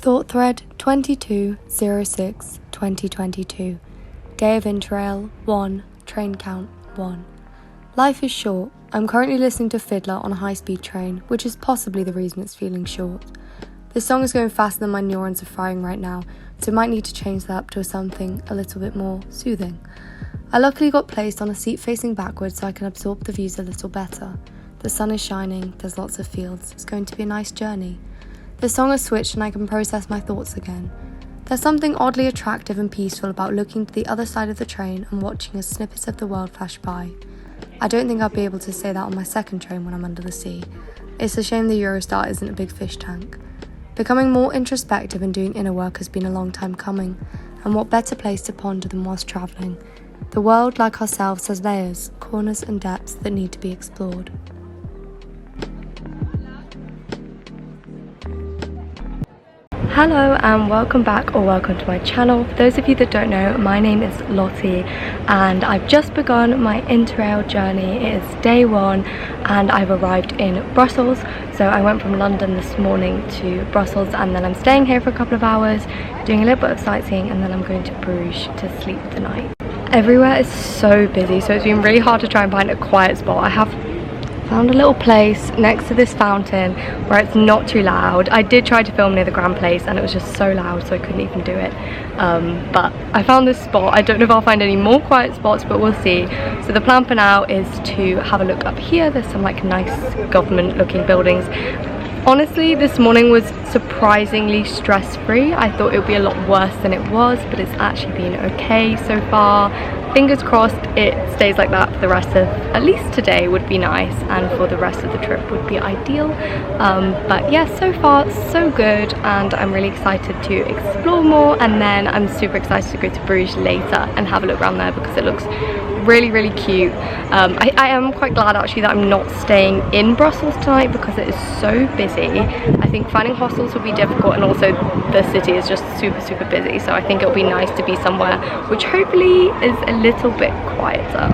Thought thread 22/06/2022. Day of interrail 1. Train count 1. Life is short. I'm currently listening to Fiddler on a high-speed train, which is possibly the reason it's feeling short. This song is going faster than my neurons are firing right now, so I might need to change that up to something a little bit more soothing. I luckily got placed on a seat facing backwards so I can absorb the views a little better. The sun is shining, there's lots of fields, it's going to be a nice journey. The song has switched and I can process my thoughts again. There's something oddly attractive and peaceful about looking to the other side of the train and watching as snippets of the world flash by. I don't think I'll be able to say that on my second train when I'm under the sea. It's a shame the Eurostar isn't a big fish tank. Becoming more introspective and doing inner work has been a long time coming, and what better place to ponder than whilst travelling. The world, like ourselves, has layers, corners and depths that need to be explored. Hello and welcome back or welcome to my channel. For those of you that don't know, my name is Lotte and I've just begun my interrail journey. It is day 1 and I've arrived in Brussels. So I went from London this morning to Brussels and then I'm staying here for a couple of hours, doing a little bit of sightseeing, and then I'm going to Bruges to sleep tonight. Everywhere is so busy, so it's been really hard to try and find a quiet spot. I have found a little place next to this fountain where it's not too loud. I did try to film near the Grand Place and it was just so loud so I couldn't even do it. But I found this spot. I don't know if I'll find any more quiet spots, but we'll see. So the plan for now is to have a look up here. There's some like nice government looking buildings. Honestly, this morning was surprisingly stress-free. I thought it would be a lot worse than it was, but it's actually been okay so far. Fingers crossed it stays like that for the rest of, at least today would be nice, and for the rest of the trip would be ideal. But yeah, so far so good, and I'm really excited to explore more, and then I'm super excited to go to Bruges later and have a look around there because it looks really cute. I am quite glad actually that I'm not staying in Brussels tonight because it is so busy. I think finding hostels would be difficult, and also the city is just super busy, so I think it'll be nice to be somewhere which hopefully is a little bit quieter.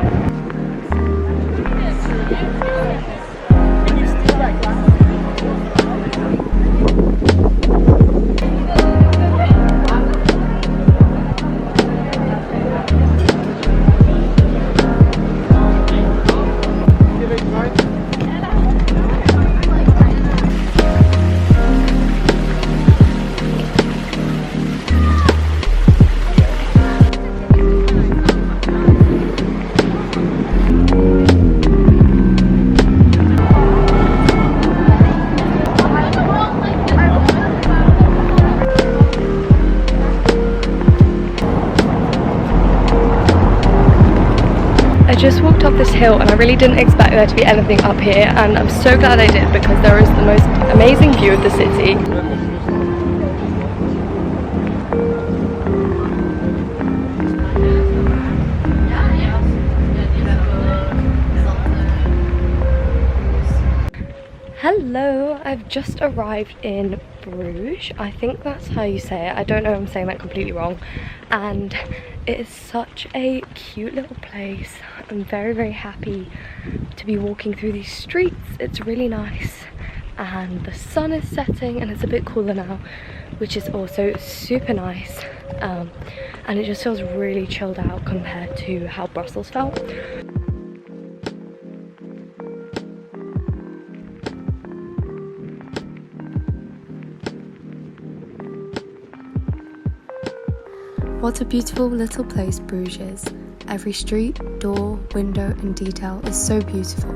I just walked up this hill and I really didn't expect there to be anything up here, and I'm so glad I did because there is the most amazing view of the city. Hello, I've just arrived in Bruges. I think that's how you say it. I don't know if I'm saying that completely wrong. And it is such a cute little place. I'm very happy to be walking through these streets. It's really nice. And the sun is setting and it's a bit cooler now, which is also super nice. And it just feels really chilled out compared to how Brussels felt. What a beautiful little place Bruges is. Every street, door, window and detail is so beautiful.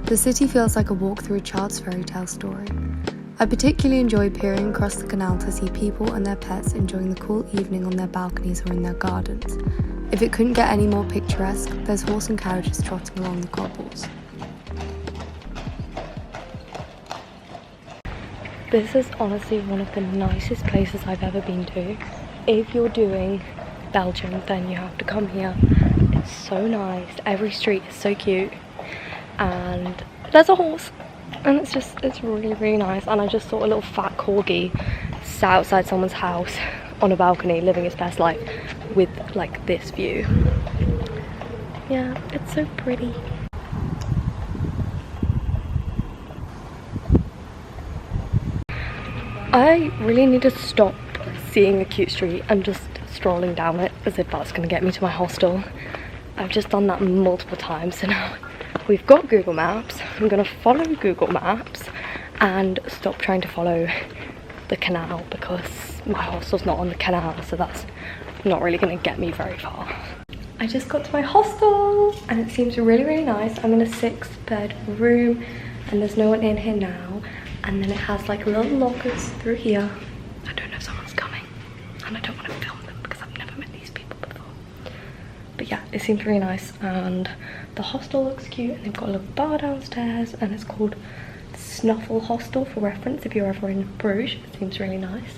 The city feels like a walk through a child's fairy tale story. I particularly enjoy peering across the canal to see people and their pets enjoying the cool evening on their balconies or in their gardens. If it couldn't get any more picturesque, there's horse and carriages trotting along the cobbles. This is honestly one of the nicest places I've ever been to. If you're doing Belgium, then you have to come here. It's so nice. Every street is so cute. And there's a horse. And it's really nice. And I just saw a little fat corgi sat outside someone's house on a balcony living his best life with like this view. Yeah, it's so pretty. I really need to stop seeing a cute street and just strolling down it as if that's going to get me to my hostel. I've just done that multiple times, so now we've got Google Maps. I'm going to follow Google Maps and stop trying to follow the canal because my hostel's not on the canal, so that's not really going to get me very far. I just got to my hostel and it seems really, really nice. I'm in a 6-bed room and there's no one in here now. And then it has like little lockers through here. I don't know if someone's coming and I don't want to film them because I've never met these people before. But yeah, it seems really nice and the hostel looks cute and they've got a little bar downstairs and it's called Snuffle Hostel for reference if you're ever in Bruges. It seems really nice.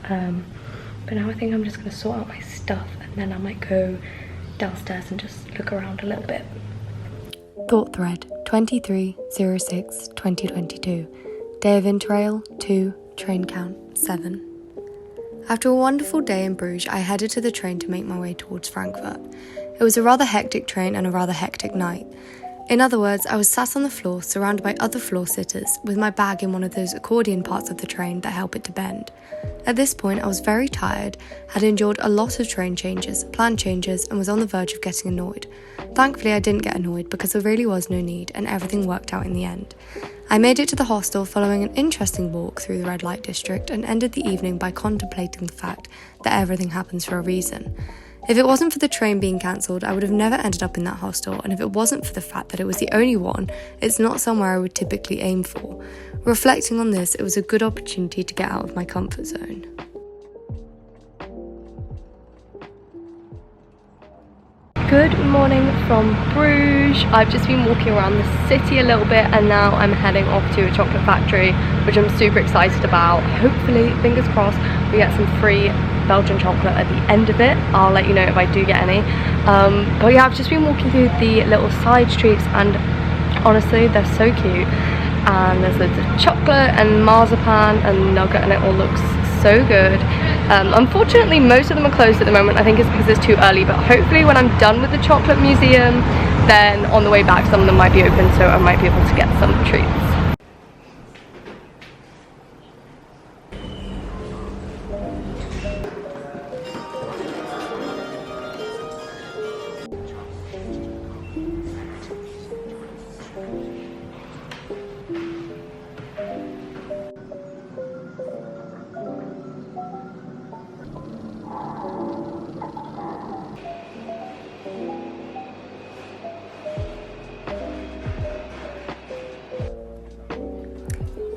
But now I think I'm just going to sort out my stuff and then I might go downstairs and just look around a little bit. Thought thread 23/06/2022. Day of interrail 2, train count 7. After a wonderful day in Bruges, I headed to the train to make my way towards Frankfurt. It was a rather hectic train and a rather hectic night. In other words, I was sat on the floor surrounded by other floor sitters with my bag in one of those accordion parts of the train that help it to bend. At this point I was very tired, had endured a lot of train changes, plan changes and was on the verge of getting annoyed. Thankfully I didn't get annoyed because there really was no need and everything worked out in the end. I made it to the hostel following an interesting walk through the red light district and ended the evening by contemplating the fact that everything happens for a reason. If it wasn't for the train being cancelled, I would have never ended up in that hostel, and if it wasn't for the fact that it was the only one, it's not somewhere I would typically aim for. Reflecting on this, it was a good opportunity to get out of my comfort zone. Good morning from Bruges. I've just been walking around the city a little bit and now I'm heading off to a chocolate factory, which I'm super excited about. Hopefully, fingers crossed, we get some free Belgian chocolate at the end of it. I'll let you know if I do get any. But yeah, I've just been walking through the little side streets and honestly, they're so cute. And there's loads of chocolate and marzipan and nugget and it all looks so good. Unfortunately, most of them are closed at the moment. I think it's because it's too early, but hopefully when I'm done with the chocolate museum, then on the way back some of them might be open, so I might be able to get some treats.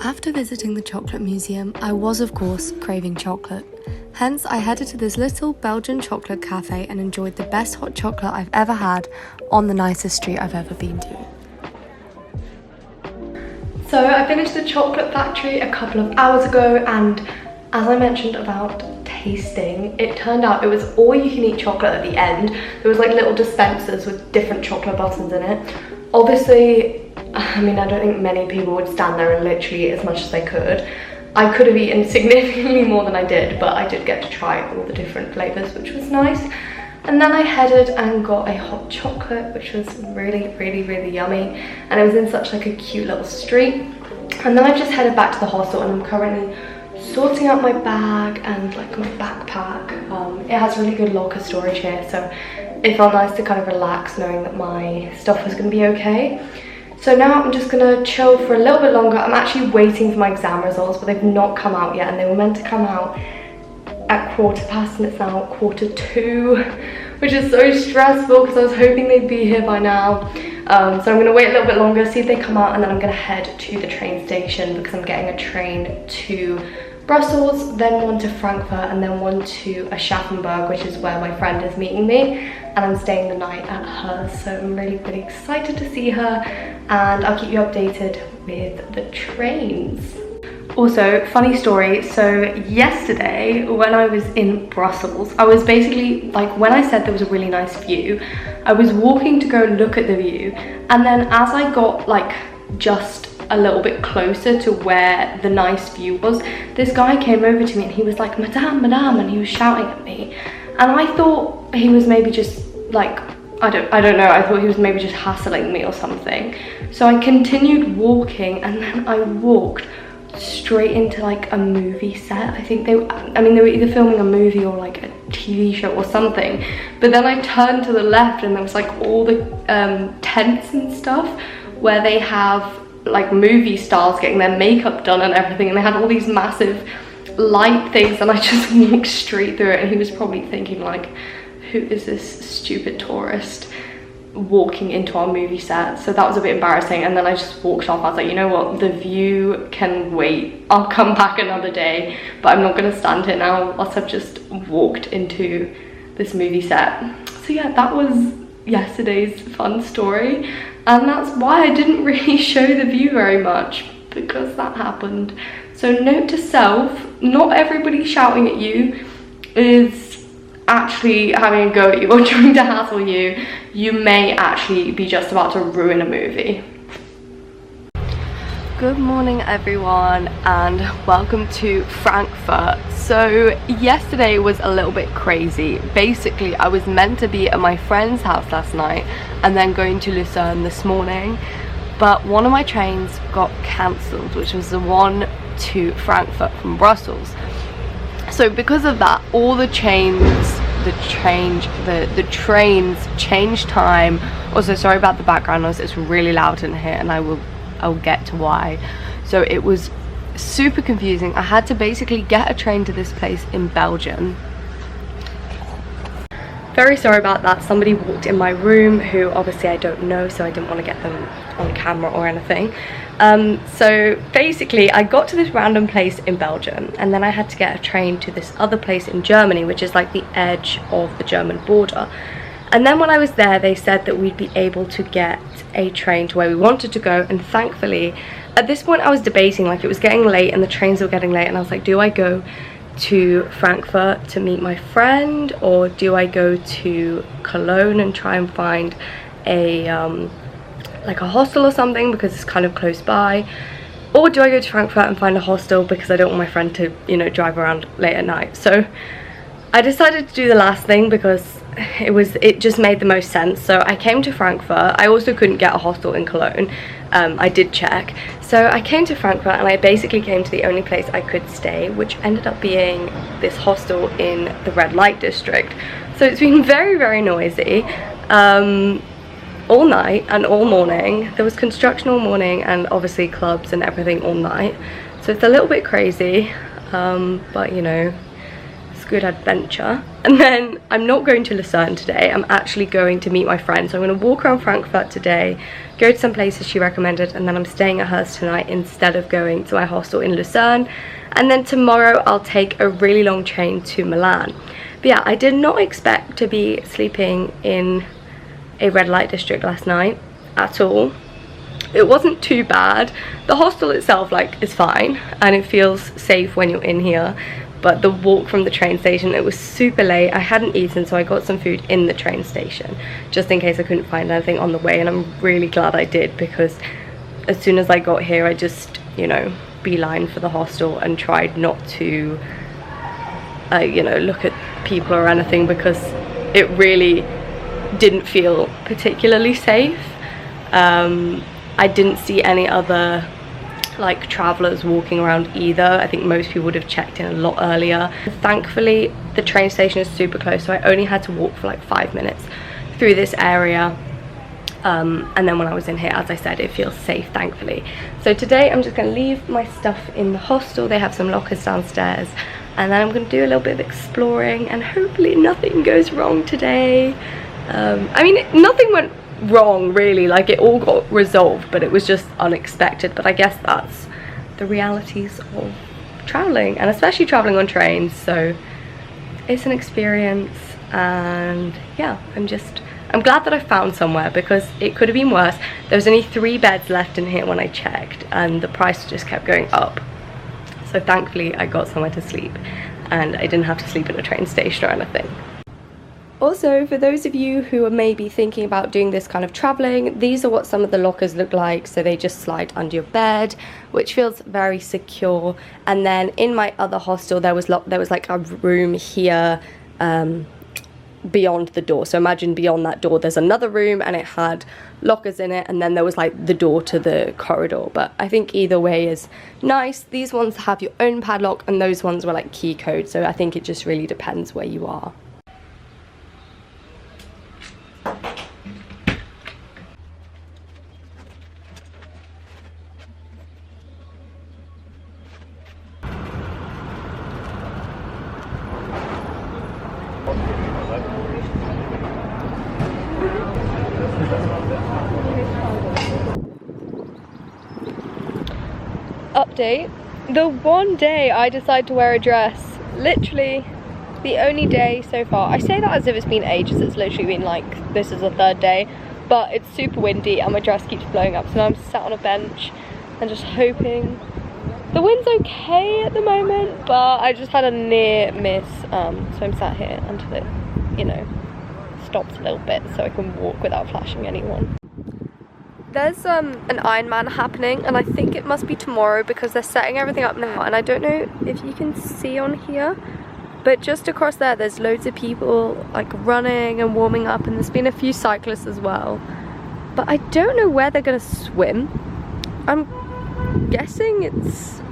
After visiting the chocolate museum, I was of course craving chocolate. Hence, I headed to this little Belgian chocolate cafe and enjoyed the best hot chocolate I've ever had on the nicest street I've ever been to. So I finished the chocolate factory a couple of hours ago and as I mentioned about tasting, it turned out it was all you can eat chocolate at the end. There was like little dispensers with different chocolate buttons in it. Obviously, I mean, I don't think many people would stand there and literally eat as much as they could. I could have eaten significantly more than I did, but I did get to try all the different flavours, which was nice. And then I headed and got a hot chocolate, which was really, really, really yummy. And it was in such like a cute little street. And then I just headed back to the hostel and I'm currently sorting out my bag and like my backpack. It has really good locker storage here, so it felt nice to kind of relax knowing that my stuff was going to be okay. So now I'm just gonna chill for a little bit longer. I'm actually waiting for my exam results, but they've not come out yet and they were meant to come out at 1:15 and it's now 1:45, which is so stressful because I was hoping they'd be here by now. So I'm gonna wait a little bit longer, see if they come out, and then I'm gonna head to the train station because I'm getting a train to Brussels, then one to Frankfurt, and then one to Aschaffenburg, which is where my friend is meeting me, and I'm staying the night at hers. So I'm really, really excited to see her, and I'll keep you updated with the trains. Also, funny story, so yesterday when I was in Brussels, I was basically, like when I said there was a really nice view, I was walking to go look at the view, and then as I got like just a little bit closer to where the nice view was, this guy came over to me and he was like, "Madame, madame," and he was shouting at me, and I thought he was maybe just like, I don't know, I thought he was maybe just hassling me or something. So I continued walking and then I walked straight into like a movie set. I think they were either filming a movie or like a TV show or something. But then I turned to the left and there was like all the tents and stuff where they have like movie stars getting their makeup done and everything, and they had all these massive light things, and I just walked straight through it, and he was probably thinking like, who is this stupid tourist walking into our movie set? So that was a bit embarrassing, and then I just walked off. I was like, you know what, the view can wait, I'll come back another day, but I'm not gonna stand here now whilst I've just walked into this movie set. So yeah, that was yesterday's fun story, and that's why I didn't really show the view very much, because that happened. So note to self, not everybody shouting at you is actually having a go at you or trying to hassle you. You may actually be just about to ruin a movie. Good morning everyone, and welcome to Frankfurt. So yesterday was a little bit crazy. Basically I was meant to be at my friend's house last night and then going to Lucerne this morning, but one of my trains got cancelled, which was the one to Frankfurt from Brussels. So because of that, all the trains change time. Also, sorry about the background noise, it's really loud in here, and I'll get to why. So it was super confusing. I had to basically get a train to this place in Belgium. Very sorry about that. Somebody walked in my room who obviously I don't know, so I didn't want to get them on camera or anything. So basically I got to this random place in Belgium, and then I had to get a train to this other place in Germany, which is like the edge of the German border. And then when I was there, they said that we'd be able to get a train to where we wanted to go, and thankfully at this point I was debating, like it was getting late and the trains were getting late, and I was like, do I go to Frankfurt to meet my friend, or do I go to Cologne and try and find a like a hostel or something because it's kind of close by, or do I go to Frankfurt and find a hostel because I don't want my friend to, you know, drive around late at night? So I decided to do the last thing because it just made the most sense. So I came to Frankfurt. I also couldn't get a hostel in Cologne. I did check. So I came to Frankfurt and I basically came to the only place I could stay, which ended up being this hostel in the red light district. So it's been very, very noisy all night and all morning. There was construction all morning and obviously clubs and everything all night. So it's a little bit crazy, but you know, good adventure. And then I'm not going to Lucerne today. I'm actually going to meet my friend. So I'm going to walk around Frankfurt today, go to some places she recommended, and then I'm staying at hers tonight instead of going to my hostel in Lucerne. And then tomorrow I'll take a really long train to Milan. But yeah, I did not expect to be sleeping in a red light district last night at all. It wasn't too bad. The hostel itself like is fine and it feels safe when you're in here. But the walk from the train station, it was super late. I hadn't eaten, so I got some food in the train station just in case I couldn't find anything on the way, and I'm really glad I did, because as soon as I got here I just, you know, beeline for the hostel and tried not to you know, look at people or anything, because it really didn't feel particularly safe. I didn't see any other like travelers walking around either. I think most people would have checked in a lot earlier. Thankfully the train station is super close, so I only had to walk for like 5 minutes through this area, and then when I was in here, as I said, it feels safe, thankfully. So today I'm just going to leave my stuff in the hostel. They have some lockers downstairs, and then I'm going to do a little bit of exploring, and hopefully nothing goes wrong today. I mean, nothing went wrong really, like it all got resolved, but it was just unexpected. But I guess that's the realities of traveling, and especially traveling on trains. So it's an experience, and yeah, I'm glad that I found somewhere, because it could have been worse. There was only 3 beds left in here when I checked, and the price just kept going up. So thankfully I got somewhere to sleep, and I didn't have to sleep in a train station or anything. Also, for those of you who are maybe thinking about doing this kind of traveling, these are what some of the lockers look like. So they just slide under your bed, which feels very secure. And then in my other hostel, there was like a room here beyond the door. So imagine beyond that door there's another room and it had lockers in it, and then there was like the door to the corridor. But I think either way is nice. These ones have your own padlock and those ones were like key code, so I think it just really depends where you are. Update: the one day I decide to wear a dress, literally the only day so far. I say that as if it's been ages. It's literally been like, this is the third day, but it's super windy and my dress keeps blowing up, so now I'm sat on a bench and just hoping. The wind's okay at the moment, but I just had a near miss, so I'm sat here until it, you know, stops a little bit so I can walk without flashing anyone. There's an Ironman happening, and I think it must be tomorrow because they're setting everything up now, and I don't know if you can see on here, but just across there's loads of people like running and warming up, and there's been a few cyclists as well, but I don't know where they're gonna swim. I'm guessing it's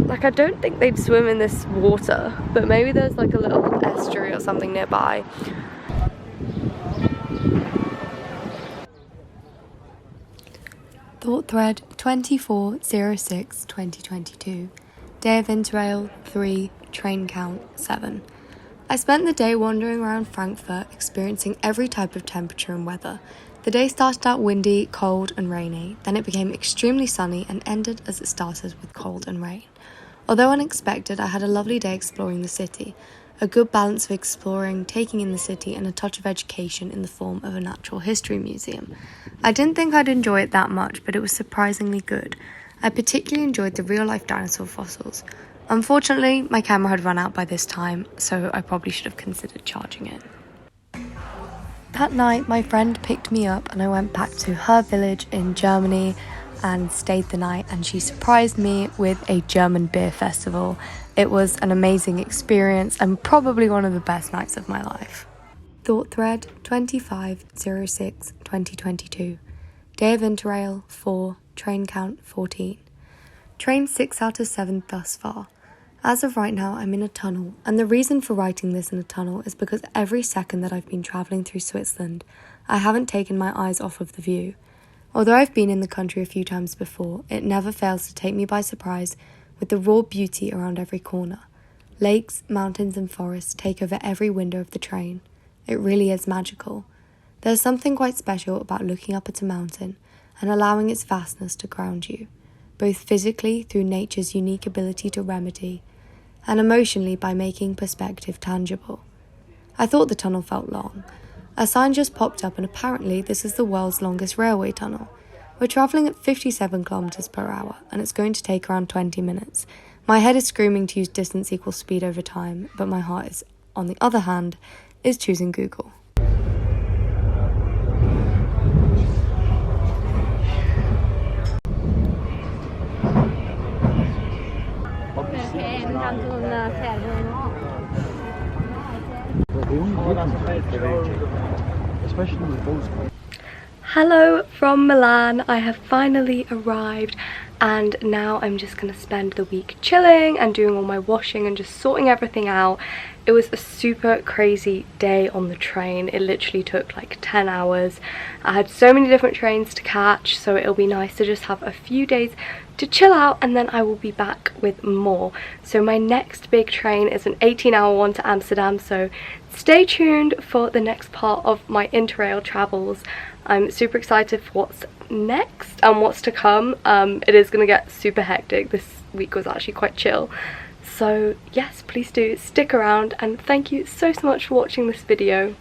like, I don't think they'd swim in this water, but maybe there's like a little estuary or something nearby. Thought thread 24/06/2022. Day of Interrail 3, train count 7. I spent the day wandering around Frankfurt, experiencing every type of temperature and weather. The day started out windy, cold and rainy, then it became extremely sunny and ended as it started with cold and rain. Although unexpected, I had a lovely day exploring the city. A good balance of exploring, taking in the city, and a touch of education in the form of a natural history museum. I didn't think I'd enjoy it that much, but it was surprisingly good. I particularly enjoyed the real-life dinosaur fossils. Unfortunately, my camera had run out by this time, so I probably should have considered charging it. That night, my friend picked me up and I went back to her village in Germany and stayed the night, and she surprised me with a German beer festival. It was an amazing experience and probably one of the best nights of my life. Thought thread 25/06/2022. Day of Interrail 4, train count 14. Train 6 out of 7 thus far. As of right now, I'm in a tunnel, and the reason for writing this in a tunnel is because every second that I've been travelling through Switzerland, I haven't taken my eyes off of the view. Although I've been in the country a few times before, it never fails to take me by surprise with the raw beauty around every corner. Lakes, mountains and forests take over every window of the train. It really is magical. There's something quite special about looking up at a mountain and allowing its vastness to ground you, both physically through nature's unique ability to remedy, and emotionally by making perspective tangible. I thought the tunnel felt long. A sign just popped up and apparently this is the world's longest railway tunnel. We're travelling at 57 kilometers per hour and it's going to take around 20 minutes. My head is screaming to use distance equals speed over time, but my heart is, on the other hand, is choosing Google. Hello from Milan. I have finally arrived and now I'm just gonna spend the week chilling and doing all my washing and just sorting everything out. It was a super crazy day on the train. It literally took like 10 hours. I had so many different trains to catch, so it'll be nice to just have a few days to chill out and then I will be back with more. So my next big train is an 18-hour one to Amsterdam, so stay tuned for the next part of my interrail travels. I'm super excited for what's next and what's to come. It is going to get super hectic. This week was actually quite chill. So yes, please do stick around and thank you so much for watching this video.